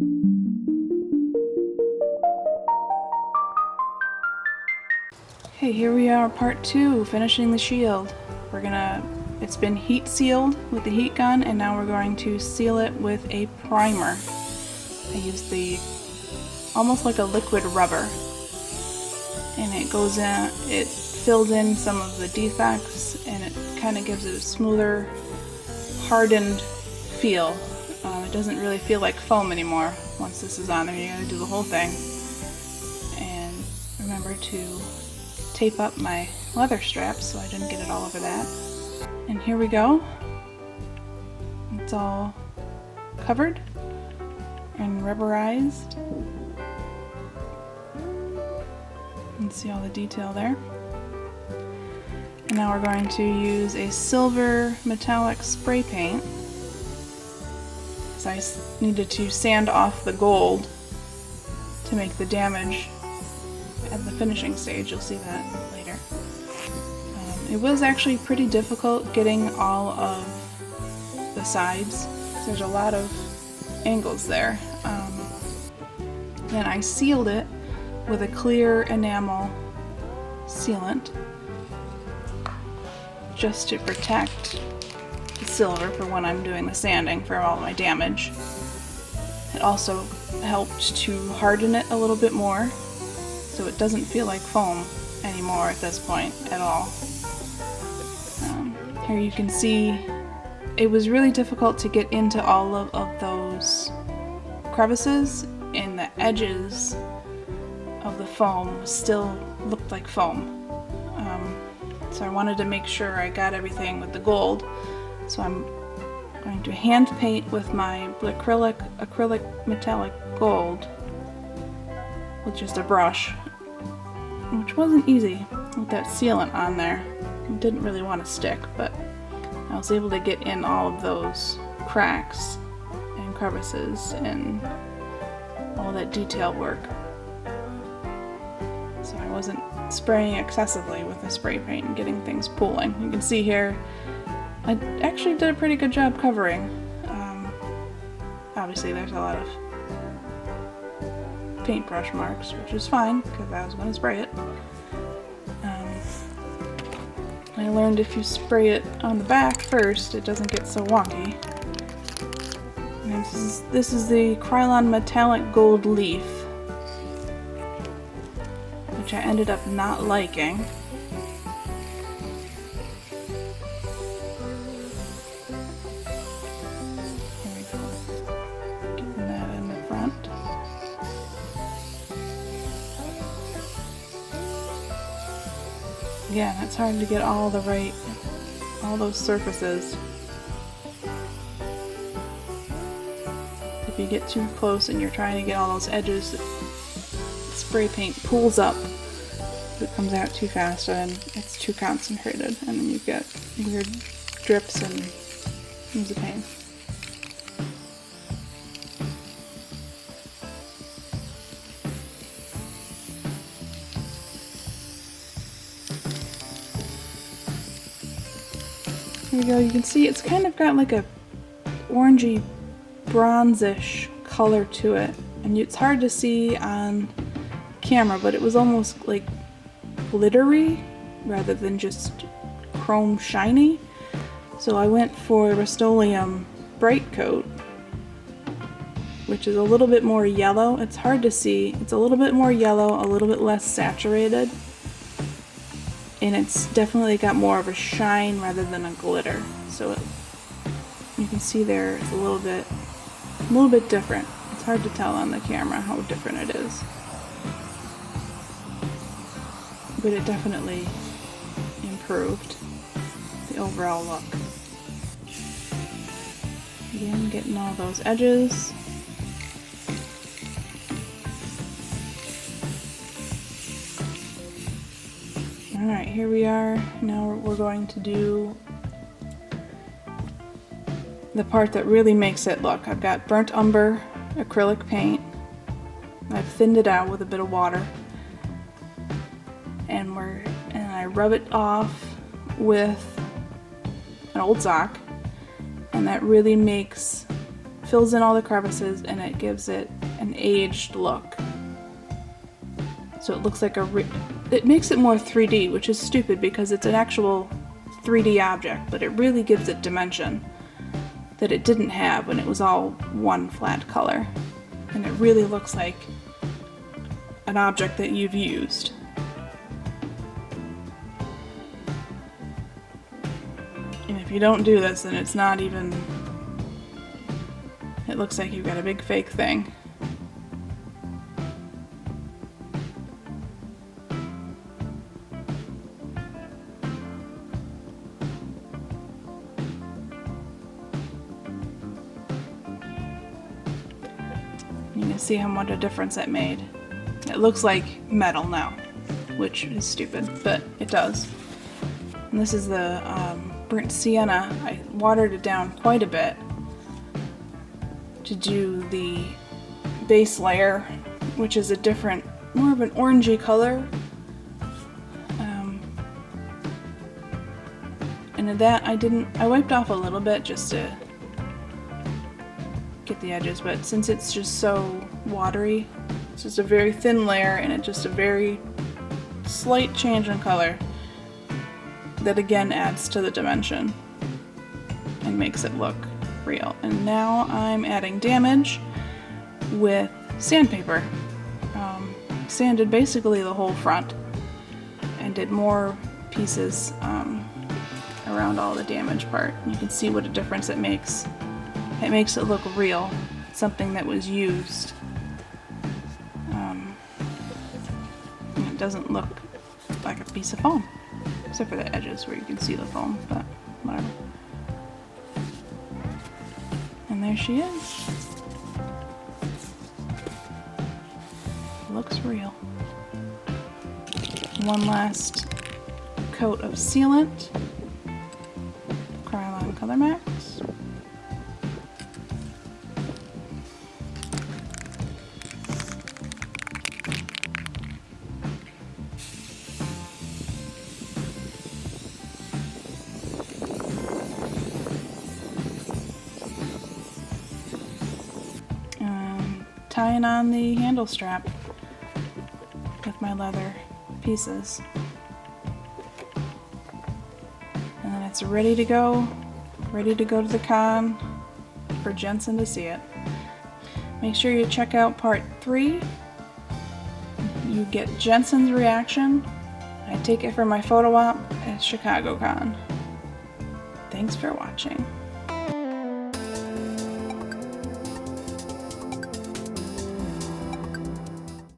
Okay, here we are, part 2, finishing the shield. It's been heat sealed with the heat gun, and now we're going to seal it with a primer. I used almost like a liquid rubber, and it goes in, it fills in some of the defects, and it kind of gives it a smoother, hardened feel. It doesn't really feel like foam anymore once this is on there. You gotta do the whole thing. And remember to tape up my leather straps so I didn't get it all over that. And here we go. It's all covered and rubberized. You can see all the detail there. And now we're going to use a silver metallic spray paint. So I needed to sand off the gold to make the damage at the finishing stage. You'll see that later. It was actually pretty difficult getting all of the sides. There's a lot of angles there. Then I sealed it with a clear enamel sealant just to protect the silver for when I'm doing the sanding for all my damage. It also helped to harden it a little bit more so it doesn't feel like foam anymore at this point at all. Here you can see it was really difficult to get into all of those crevices, and the edges of the foam still looked like foam. So I wanted to make sure I got everything with the gold. So I'm going to hand paint with my acrylic metallic gold with just a brush, which wasn't easy with that sealant on there. It didn't really want to stick, but I was able to get in all of those cracks and crevices and all that detail work. So I wasn't spraying excessively with the spray paint and getting things pooling. You can see here I actually did a pretty good job covering. Obviously there's a lot of paintbrush marks, which is fine because I was going to spray it. I learned if you spray it on the back first, it doesn't get so wonky. And this is the Krylon Metallic Gold Leaf, which I ended up not liking. Here we go. Getting that in the front. Again, it's hard to get all those surfaces. If you get too close and you're trying to get all those edges, the spray paint pulls up. It comes out too fast and it's too concentrated, and then you get weird drips and it was a pain. Here we go, you can see it's kind of got like a orangey, bronzish color to it, and it's hard to see on camera, but it was almost like glittery rather than just chrome shiny. So I went for Rust-Oleum Bright Coat, which is a little bit more yellow. It's hard to see. It's a little bit more yellow, a little bit less saturated. And it's definitely got more of a shine rather than a glitter. So you can see there it's a little bit different. It's hard to tell on the camera how different it is. But it definitely improved the overall look. Again, getting all those edges. Alright, here we are. Now we're going to do the part that really makes it look. I've got burnt umber acrylic paint. I've thinned it out with a bit of water. And I rub it off with an old sock. And that really makes fills in all the crevices and it gives it an aged look. So it looks like it makes it more 3D, which is stupid because it's an actual 3D object, but it really gives it dimension that it didn't have when it was all one flat color. And it really looks like an object that you've used. And if you don't do this, then it's not even... It looks like you've got a big fake thing. You can see how much a difference that made. It looks like metal now, which is stupid, but it does. And this is the burnt sienna. I watered it down quite a bit to do the base layer, which is a different, more of an orangey color. And that I wiped off a little bit just to get the edges, but since it's just so watery, it's just a very thin layer and it's just a very slight change in color that again adds to the dimension and makes it look real. And now I'm adding damage with sandpaper. Sanded basically the whole front and did more pieces around all the damage part. You can see what a difference it makes. It makes it look real, something that was used. It doesn't look like a piece of foam, except for the edges where you can see the foam, but whatever. And there she is. Looks real. One last coat of sealant, Krylon Color Max. Tying on the handle strap with my leather pieces. And then it's ready to go to the con for Jensen to see it. Make sure you check out part 3. You get Jensen's reaction. I take it for my photo op at ChicagoCon. Thanks for watching.